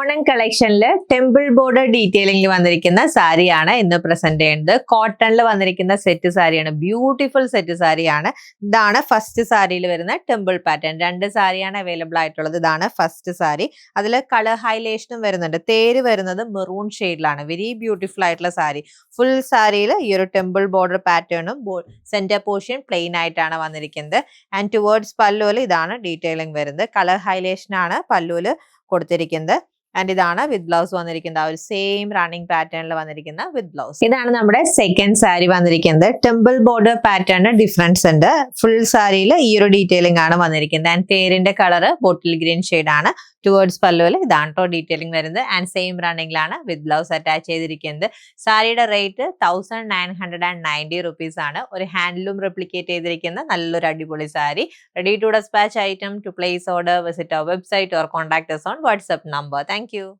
Onam കളക്ഷനില് temple border ഡീറ്റെയിലിംഗിൽ വന്നിരിക്കുന്ന സാരിയാണ് ഇന്ന് പ്രസന്റ് ചെയ്യുന്നത്. കോട്ടണിൽ വന്നിരിക്കുന്ന സെറ്റ് സാരിയാണ്, ബ്യൂട്ടിഫുൾ സെറ്റ് സാരിയാണ്. ഇതാണ് ഫസ്റ്റ് സാരിയിൽ വരുന്ന ടെമ്പിൾ പാറ്റേൺ. 2 സാരിയാണ് അവൈലബിൾ ആയിട്ടുള്ളത്. ഇതാണ് ഫസ്റ്റ് സാരി. അതിൽ കളർ ഹൈലൈഷനും വരുന്നുണ്ട്. തേര് വരുന്നത് മെറൂൺ ഷെയ്ഡിലാണ്. വെരി ബ്യൂട്ടിഫുൾ ആയിട്ടുള്ള സാരി. ഫുൾ സാരിയിൽ ഈ ഒരു ടെമ്പിൾ ബോർഡർ പാറ്റേണും സെന്റർ പോർഷൻ പ്ലെയിൻ ആയിട്ടാണ് വന്നിരിക്കുന്നത്. ആൻഡ് ടുവേർഡ്സ് പല്ലുവിൽ ഇതാണ് ഡീറ്റെയിലിംഗ് വരുന്നത്. കളർ ഹൈലൈഷൻ ആണ് പല്ലുവിൽ കൊടുത്തിരിക്കുന്നത്. ആൻഡ് ഇതാണ് വിത്ത് ബ്ലൗസ് വന്നിരിക്കുന്നത്. ആ ഒരു സെയിം റണ്ണിങ് പാറ്റേണിൽ വന്നിരിക്കുന്ന വിത്ത് ബ്ലൗസ്. ഇതാണ് നമ്മുടെ സെക്കൻഡ് സാരി വന്നിരിക്കുന്നത്. ടെമ്പിൾ ബോർഡർ പാറ്റേണിന് ഡിഫറൻസ് ഉണ്ട്. ഫുൾ സാരിയിൽ ഈ ഒരു ഡീറ്റെയിലിംഗ് ആണ് വന്നിരിക്കുന്നത്. ആൻഡ് തേരിന്റെ കളർ ബോട്ടിൽ ഗ്രീൻ ഷെയ്ഡ് ആണ്. ടുവേർഡ്സ് പല്ലുവിൽ ഇതാണ് കേട്ടോ ഡീറ്റെയിലിംഗ് വരുന്നത്. ആൻഡ് സെയിം റണ്ണിംഗിലാണ് വിത്ത് ബ്ലൗസ് അറ്റാച്ച് ചെയ്തിരിക്കുന്നത്. സാരിയുടെ റേറ്റ് 1990 റുപ്പീസ് ആണ്. ഒരു ഹാൻഡ്ലൂം റെപ്ലിക്കേറ്റ് ചെയ്തിരിക്കുന്ന നല്ലൊരു അടിപൊളി sari. Ready to dispatch item. To place order, visit our website or contact us on WhatsApp number. Thank you.